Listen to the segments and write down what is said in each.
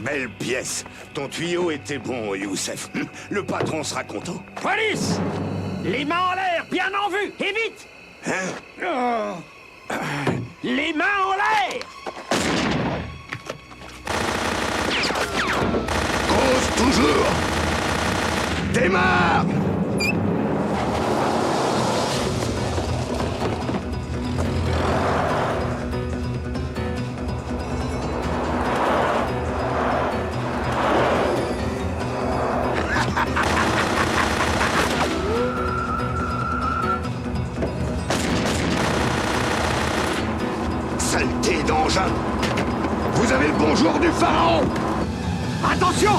Belle pièce. Ton tuyau était bon, Youssef. Le patron sera content. Police! Les mains en l'air, bien en vue, et vite! Hein? Les mains en l'air! Cause toujours! Démarre! Saleté d'engin! Vous avez le bonjour du pharaon! Attention!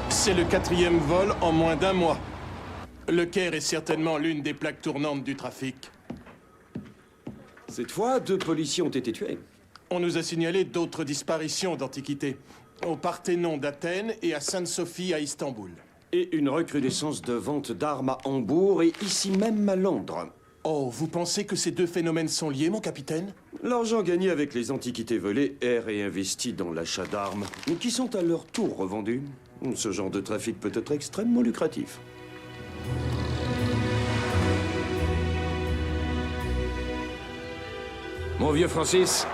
C'est le 4e vol en moins d'un mois. Le Caire est certainement l'une des plaques tournantes du trafic. Cette fois, 2 policiers ont été tués. On nous a signalé d'autres disparitions d'antiquités. Au Parthénon d'Athènes et à Sainte-Sophie à Istanbul. Et une recrudescence de vente d'armes à Hambourg et ici même à Londres. Oh, vous pensez que ces deux phénomènes sont liés, mon capitaine? L'argent gagné avec les antiquités volées est réinvesti dans l'achat d'armes, qui sont à leur tour revendues. Ce genre de trafic peut être extrêmement lucratif. Mon vieux Francis,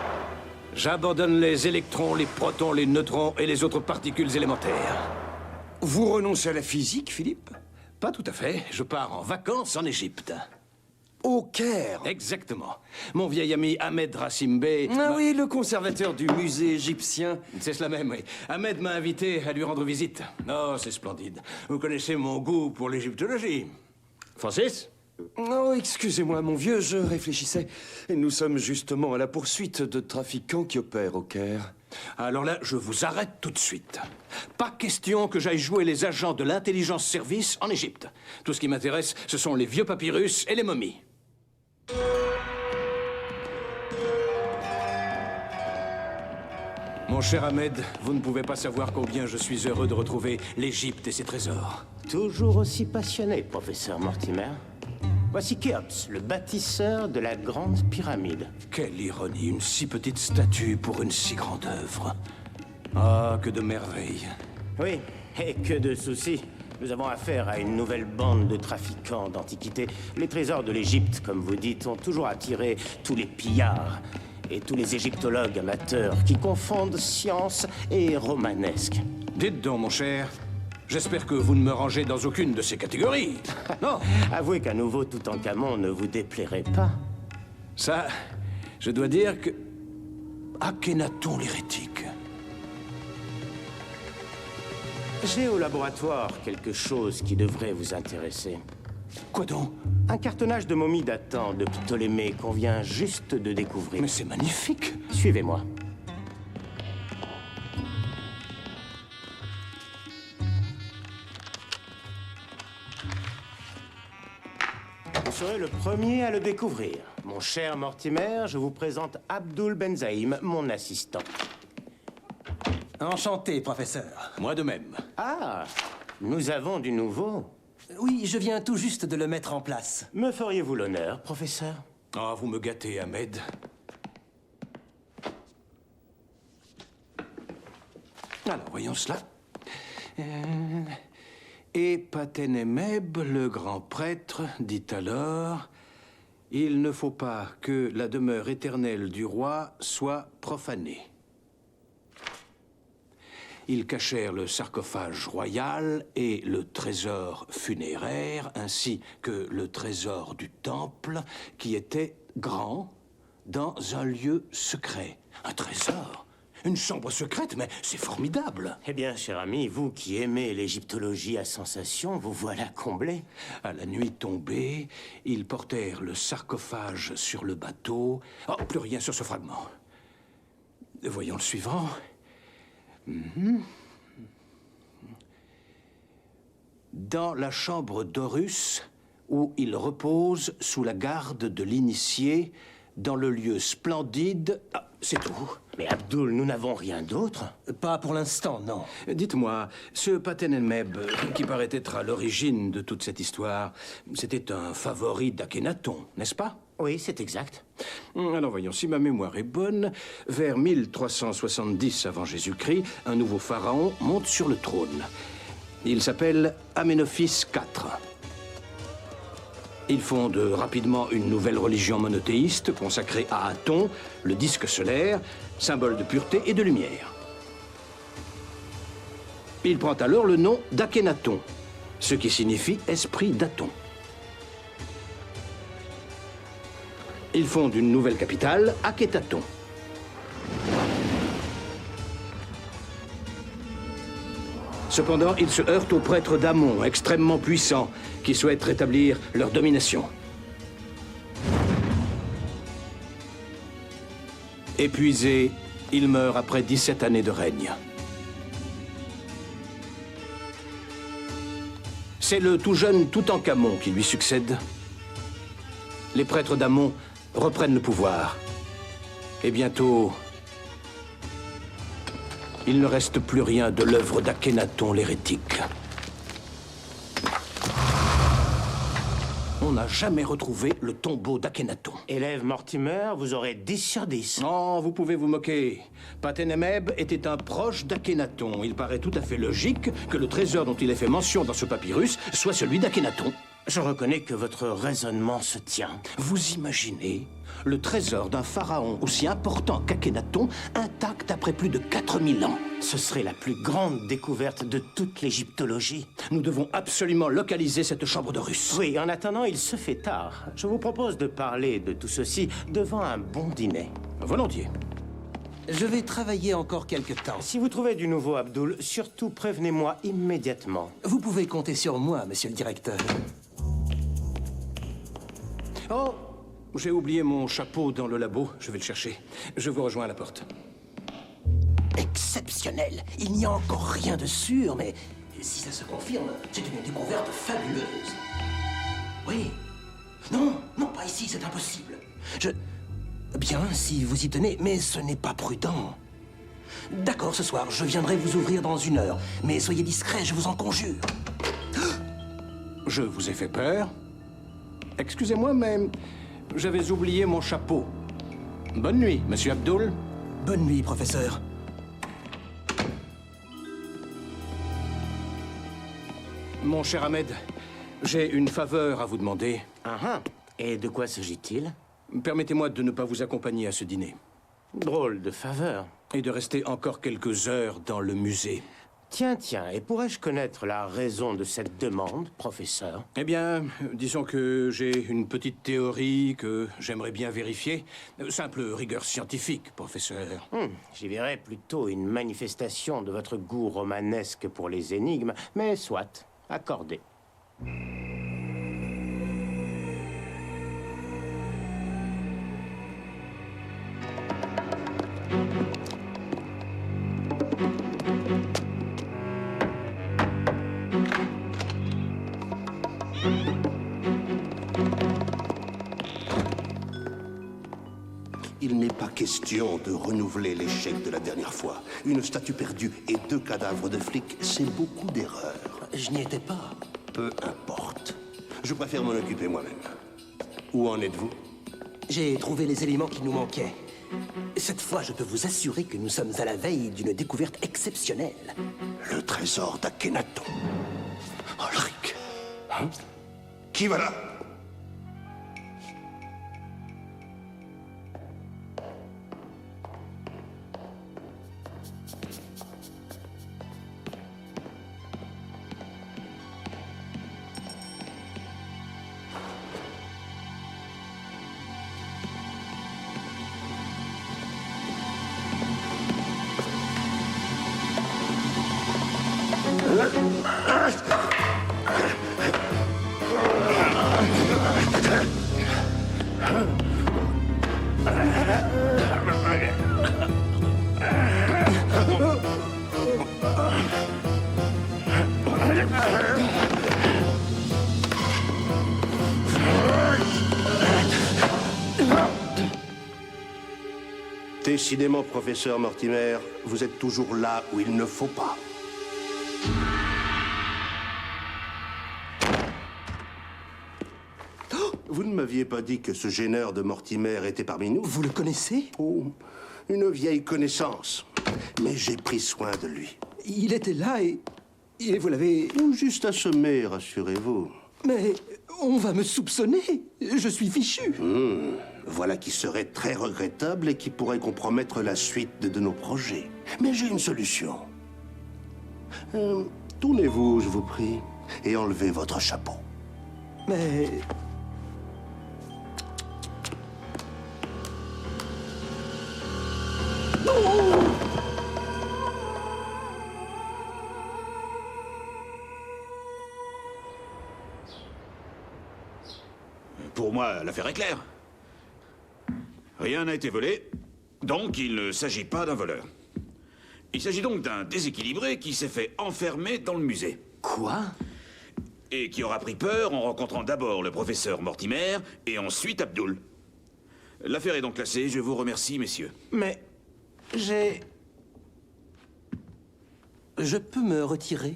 j'abandonne les électrons, les protons, les neutrons et les autres particules élémentaires. Vous renoncez à la physique, Philippe? Pas tout à fait, je pars en vacances en Égypte. Au Caire? Exactement. Mon vieil ami Ahmed Rassim Bey... Ah oui, le conservateur du musée égyptien. C'est cela même, oui. Ahmed m'a invité à lui rendre visite. Oh, c'est splendide. Vous connaissez mon goût pour l'égyptologie. Francis? Oh, excusez-moi, mon vieux, je réfléchissais. Nous sommes justement à la poursuite de trafiquants qui opèrent au Caire. Alors là, je vous arrête tout de suite. Pas question que j'aille jouer les agents de l'intelligence service en Égypte. Tout ce qui m'intéresse, ce sont les vieux papyrus et les momies. Mon cher Ahmed, vous ne pouvez pas savoir combien je suis heureux de retrouver l'Égypte et ses trésors. Toujours aussi passionné, professeur Mortimer. Voici Khéops, le bâtisseur de la grande pyramide. Quelle ironie, une si petite statue pour une si grande œuvre. Ah, que de merveilles. Oui, et que de soucis. Nous avons affaire à une nouvelle bande de trafiquants d'antiquités. Les trésors de l'Égypte, comme vous dites, ont toujours attiré tous les pillards et tous les égyptologues amateurs qui confondent science et romanesque. Dites donc, mon cher, j'espère que vous ne me rangez dans aucune de ces catégories. Non. Avouez qu'un nouveau Toutankhamon ne vous déplairait pas. Ça, je dois dire que... Akhenaton l'hérétique. J'ai au laboratoire quelque chose qui devrait vous intéresser. Quoi donc? Un cartonnage de momie datant de Ptolémée qu'on vient juste de découvrir. Mais c'est magnifique. Suivez-moi. Vous serez le premier à le découvrir. Mon cher Mortimer, je vous présente Abdul Benzaïm, mon assistant. Enchanté, professeur. Moi de même. Ah, nous avons du nouveau. Oui, je viens tout juste de le mettre en place. Me feriez-vous l'honneur, professeur? Ah, vous me gâtez, Ahmed. Alors, voyons cela. Et Patenemeb, le grand prêtre, dit alors... Il ne faut pas que la demeure éternelle du roi soit profanée. Ils cachèrent le sarcophage royal et le trésor funéraire, ainsi que le trésor du temple, qui était grand, dans un lieu secret. Un trésor? Une chambre secrète? Mais c'est formidable! Eh bien, cher ami, vous qui aimez l'égyptologie à sensation, vous voilà comblé. À la nuit tombée, ils portèrent le sarcophage sur le bateau. Oh, plus rien sur ce fragment. Voyons le suivant. Dans la chambre d'Horus, où il repose sous la garde de l'initié, dans le lieu splendide... Ah, C'est tout. Mais Abdul, nous n'avons rien d'autre. Pas pour l'instant, non. Dites-moi, ce Paten-en-Meb, qui paraît être à l'origine de toute cette histoire, c'était un favori d'Akhenaton, n'est-ce pas? Oui, c'est exact. Alors voyons, si ma mémoire est bonne, vers 1370 avant Jésus-Christ, un nouveau pharaon monte sur le trône. Il s'appelle Aménophis IV. Il fonde rapidement une nouvelle religion monothéiste consacrée à Aton, le disque solaire, symbole de pureté et de lumière. Il prend alors le nom d'Akhenaton, ce qui signifie esprit d'Aton. Il fonde une nouvelle capitale, Akhétaton. Cependant, il se heurte aux prêtres d'Amon, extrêmement puissants, qui souhaitent rétablir leur domination. Épuisé, il meurt après 17 années de règne. C'est le tout jeune Toutankhamon qui lui succède. Les prêtres d'Amon reprennent le pouvoir. Et bientôt, il ne reste plus rien de l'œuvre d'Akhénaton l'hérétique. On n'a jamais retrouvé le tombeau d'Akhénaton. Élève Mortimer, vous aurez 10 sur 10. Non, vous pouvez vous moquer. Paten-en-Meb était un proche d'Akhénaton. Il paraît tout à fait logique que le trésor dont il est fait mention dans ce papyrus soit celui d'Akhénaton. Je reconnais que votre raisonnement se tient. Vous imaginez le trésor d'un pharaon aussi important qu'Akhénaton, intact après plus de 4000 ans. Ce serait la plus grande découverte de toute l'égyptologie. Nous devons absolument localiser cette chambre de Russe. Oui, en attendant, il se fait tard. Je vous propose de parler de tout ceci devant un bon dîner. Volontiers. Je vais travailler encore quelque temps. Si vous trouvez du nouveau, Abdul, surtout prévenez-moi immédiatement. Vous pouvez compter sur moi, monsieur le directeur. Oh, j'ai oublié mon chapeau dans le labo. Je vais le chercher. Je vous rejoins à la porte. Exceptionnel. Il n'y a encore rien de sûr, mais si ça se confirme, c'est une découverte fabuleuse. Oui. Non, non, pas ici, c'est impossible. Bien, si vous y tenez, mais ce n'est pas prudent. D'accord, ce soir, je viendrai vous ouvrir dans 1 heure. Mais soyez discret, je vous en conjure. Je vous ai fait peur? Excusez-moi, mais j'avais oublié mon chapeau. Bonne nuit, monsieur Abdul. Bonne nuit, professeur. Mon cher Ahmed, j'ai une faveur à vous demander. Ah ah. Et de quoi s'agit-il? Permettez-moi de ne pas vous accompagner à ce dîner. Drôle de faveur. Et de rester encore quelques heures dans le musée. Tiens, et pourrais-je connaître la raison de cette demande, professeur? Eh bien, disons que j'ai une petite théorie que j'aimerais bien vérifier. Simple rigueur scientifique, professeur. J'y verrais plutôt une manifestation de votre goût romanesque pour les énigmes, mais soit, accordé. Il n'est pas question de renouveler l'échec de la dernière fois. Une statue perdue et 2 cadavres de flics, c'est beaucoup d'erreurs. Je n'y étais pas. Peu importe. Je préfère m'en occuper moi-même. Où en êtes-vous? J'ai trouvé les éléments qui nous manquaient. Cette fois, je peux vous assurer que nous sommes à la veille d'une découverte exceptionnelle. Le trésor d'Akhénaton. Ulrich. Hein? Qui va là? Décidément, professeur Mortimer, vous êtes toujours là où il ne faut pas. Vous ne m'aviez pas dit que ce gêneur de Mortimer était parmi nous? Vous le connaissez? Oh, une vieille connaissance. Mais j'ai pris soin de lui. Il était là et vous l'avez... Ou juste assommé, rassurez-vous. Mais on va me soupçonner. Je suis fichu. Voilà qui serait très regrettable et qui pourrait compromettre la suite de nos projets. Mais j'ai une solution. Tournez-vous, je vous prie, et enlevez votre chapeau. Mais... Pour moi, l'affaire est claire. Rien n'a été volé, donc il ne s'agit pas d'un voleur. Il s'agit donc d'un déséquilibré qui s'est fait enfermer dans le musée. Quoi? Et qui aura pris peur en rencontrant d'abord le professeur Mortimer et ensuite Abdul. L'affaire est donc classée, je vous remercie, messieurs. Mais... Je peux me retirer?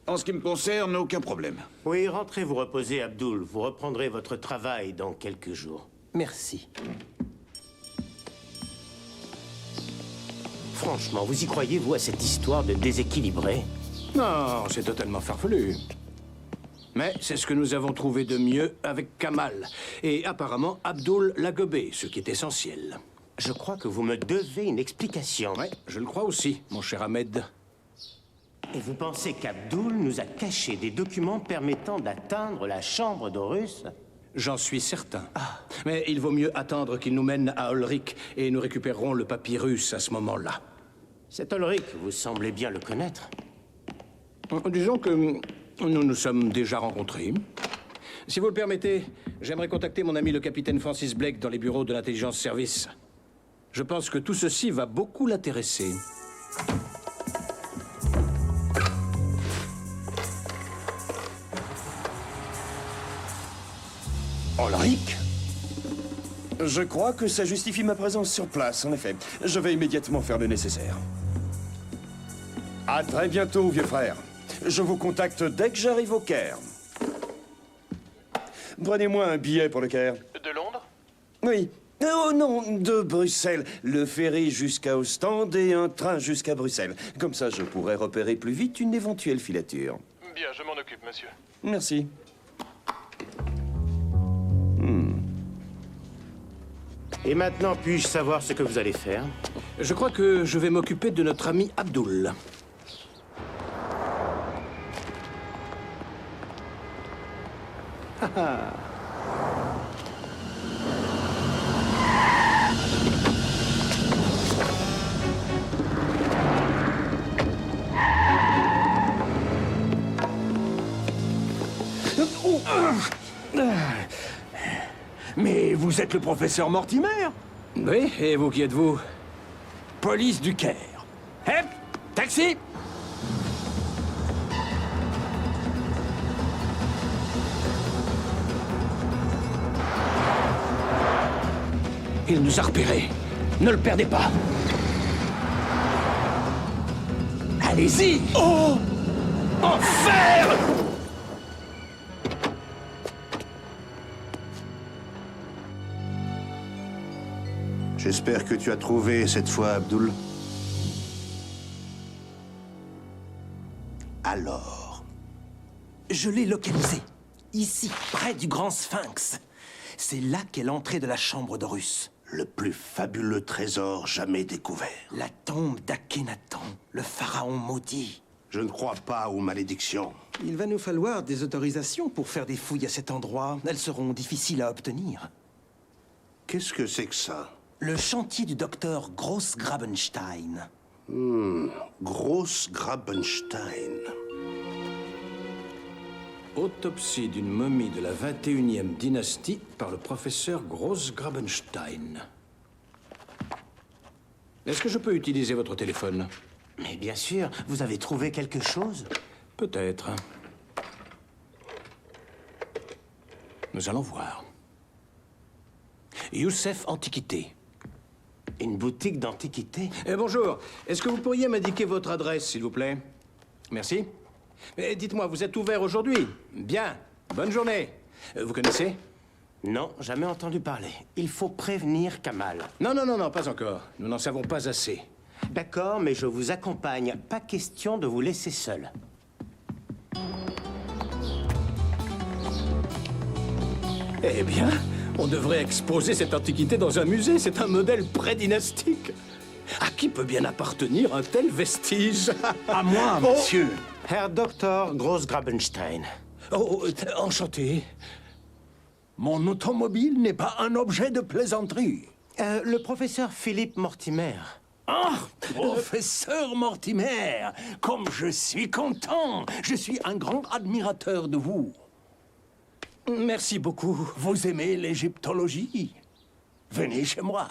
En ce qui me concerne, aucun problème. Oui, rentrez vous reposer, Abdul. Vous reprendrez votre travail dans quelques jours. Merci. Franchement, vous y croyez, vous, à cette histoire de déséquilibré? Non, c'est totalement farfelu. Mais c'est ce que nous avons trouvé de mieux avec Kamal. Et apparemment, Abdul l'a gobé, ce qui est essentiel. Je crois que vous me devez une explication. Ouais, je le crois aussi, mon cher Ahmed. Et vous pensez qu'Abdul nous a caché des documents permettant d'atteindre la chambre d'Horus? J'en suis certain. Mais il vaut mieux attendre qu'il nous mène à Ulrich et nous récupérerons le papyrus à ce moment-là. Cet Ulrich, vous semblez bien le connaître. Disons que nous nous sommes déjà rencontrés. Si vous le permettez, j'aimerais contacter mon ami le capitaine Francis Blake dans les bureaux de l'intelligence service. Je pense que tout ceci va beaucoup l'intéresser. Ulrich? Je crois que ça justifie ma présence sur place, en effet. Je vais immédiatement faire le nécessaire. À très bientôt, vieux frère. Je vous contacte dès que j'arrive au Caire. Prenez-moi un billet pour le Caire. De Londres? Oui. Oh non, de Bruxelles. Le ferry jusqu'à Ostende et un train jusqu'à Bruxelles. Comme ça, je pourrai repérer plus vite une éventuelle filature. Bien, je m'en occupe, monsieur. Merci. Et maintenant, puis-je savoir ce que vous allez faire? Je crois que je vais m'occuper de notre ami Abdul. Mais vous êtes le professeur Mortimer? Oui, et vous qui êtes-vous? Police du Caire. Hep, taxi! Il nous a repérés. Ne le perdez pas. Allez-y! Oh! Enfer! J'espère que tu as trouvé cette fois, Abdul. Alors, Je l'ai localisé. Ici, près du Grand Sphinx. C'est là qu'est l'entrée de la chambre d'Horus. le plus fabuleux trésor jamais découvert. La tombe d'Akhenaton, le pharaon maudit. Je ne crois pas aux malédictions. Il va nous falloir des autorisations pour faire des fouilles à cet endroit. Elles seront difficiles à obtenir. Qu'est-ce que c'est que ça? Le chantier du docteur Grossgrabenstein. Grossgrabenstein. Autopsie d'une momie de la 21e dynastie par le professeur Grossgrabenstein. Est-ce que je peux utiliser votre téléphone? Mais bien sûr, vous avez trouvé quelque chose? Peut-être. Nous allons voir. Youssef Antiquité. Une Une boutique d'antiquités? Bonjour. Est-ce que vous pourriez m'indiquer votre adresse, s'il vous plaît? Merci. Dites-moi, vous êtes ouvert aujourd'hui? Bien. Bonne journée. Vous connaissez? Non, jamais entendu parler. Il faut prévenir Kamal. Non, non, non, non, pas encore. Nous n'en savons pas assez. D'accord, mais je vous accompagne. Pas question de vous laisser seul. Eh bien, on devrait exposer cette antiquité dans un musée. C'est un modèle pré-dynastique. À qui peut bien appartenir un tel vestige? À moi, monsieur. Herr Dr. Grossgrabenstein. Oh, enchanté. Mon automobile n'est pas un objet de plaisanterie. Le professeur Philippe Mortimer. Ah, professeur Mortimer, comme je suis content. Je suis un grand admirateur de vous. Merci beaucoup. Vous aimez l'égyptologie? Venez chez moi.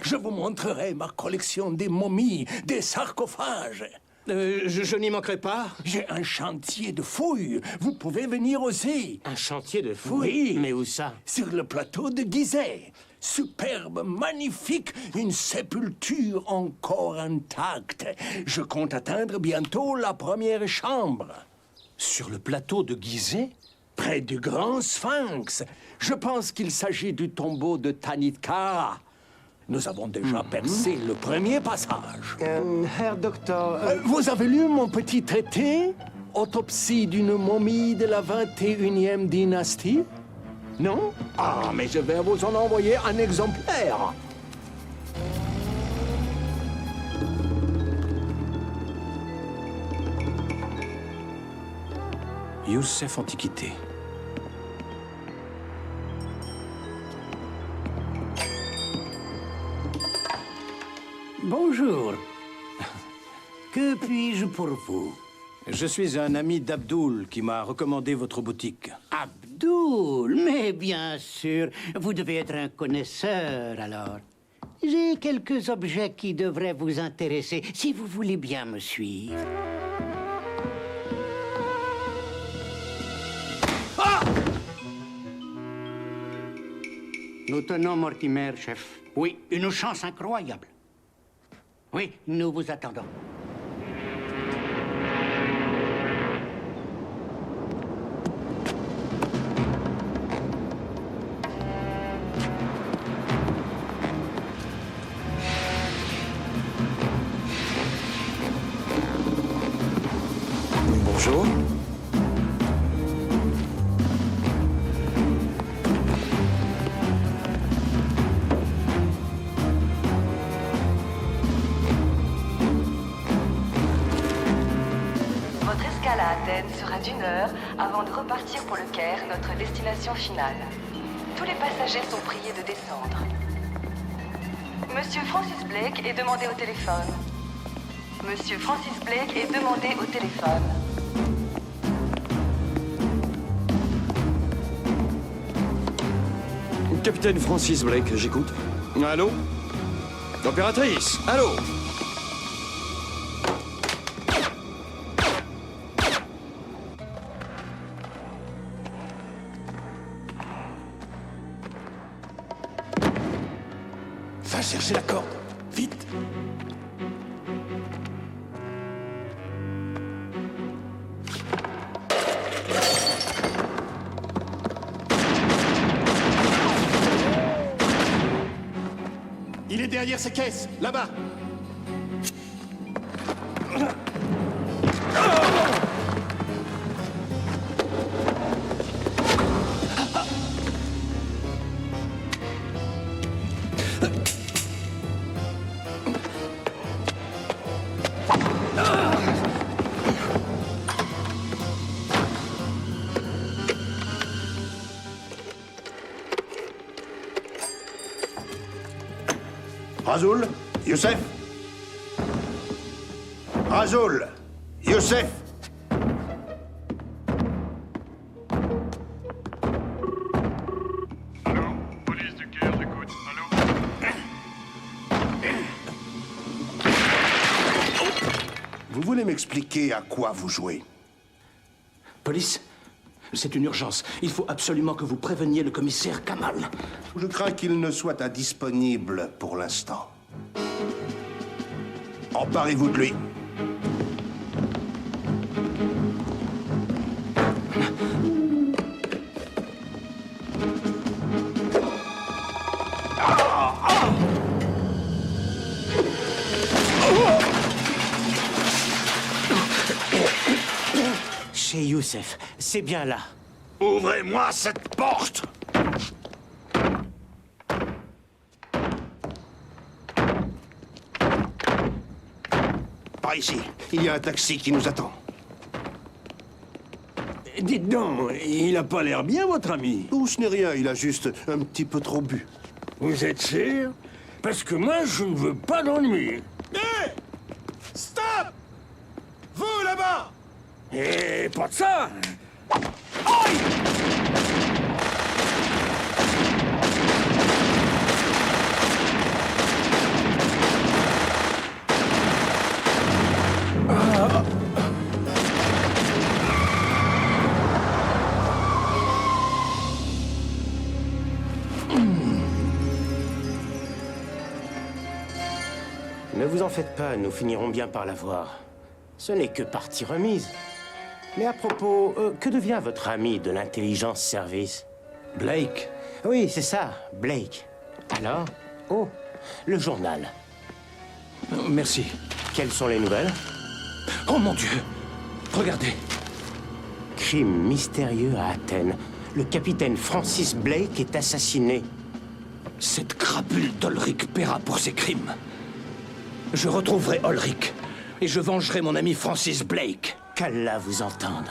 Je vous montrerai ma collection des momies, des sarcophages. Je n'y manquerai pas. J'ai un chantier de fouilles. Vous pouvez venir aussi. Un chantier de fouilles? Oui. Mais où ça? Sur le plateau de Gizeh. Superbe, magnifique, une sépulture encore intacte. Je compte atteindre bientôt la première chambre. Sur le plateau de Gizeh? Près du grand sphinx. Je pense qu'il s'agit du tombeau de Tanit-Kara. Nous avons déjà percé le premier passage. Herr Docteur... Vous avez lu mon petit traité? Autopsie d'une momie de la 21e dynastie? Non? Ah, mais je vais vous en envoyer un exemplaire. Youssef Antiquité. Bonjour. Que puis-je pour vous? Je suis un ami d'Abdoul qui m'a recommandé votre boutique. Abdoul, mais bien sûr, vous devez être un connaisseur alors. J'ai quelques objets qui devraient vous intéresser, si vous voulez bien me suivre. Nous tenons Mortimer, chef. Oui, une chance incroyable. Oui, nous vous attendons. Bonjour. Votre escale à Athènes sera d'1 heure avant de repartir pour le Caire, notre destination finale. Tous les passagers sont priés de descendre. Monsieur Francis Blake est demandé au téléphone. Monsieur Francis Blake est demandé au téléphone. Capitaine Francis Blake, j'écoute. Allô? L'opératrice, allô? Va chercher la corde. Vite. Il est derrière ces caisses, là-bas. Rasoul? Youssef? Rasoul? Youssef? Allô? Police du Caire, j'écoute. Allô? Vous voulez m'expliquer à quoi vous jouez? Police, c'est une urgence. Il faut absolument que vous préveniez le commissaire Kamal. Je crains qu'il ne soit indisponible pour l'instant. Emparez-vous de lui. Chez Youssef, c'est bien là. Ouvrez-moi cette porte! Par ici, il y a un taxi qui nous attend. Dites donc, il a pas l'air bien, votre ami. Oh, ce n'est rien, il a juste un petit peu trop bu. Vous êtes sûr? Parce que moi, je ne veux pas d'ennui. Hé! Stop! Vous, là-bas! Et pas de ça. Ne vous en faites pas, nous finirons bien par la voir. Ce n'est que partie remise. Mais à propos, que devient votre ami de l'intelligence service? Blake? Oui, c'est ça, Blake. Alors? Oh, le journal. Merci. Quelles sont les nouvelles? Oh mon Dieu! Regardez. Crime mystérieux à Athènes. Le capitaine Francis Blake est assassiné. Cette crapule d'Ulrich paiera pour ses crimes. Je retrouverai Ulrich et je vengerai mon ami Francis Blake. Qu'Allah vous entende.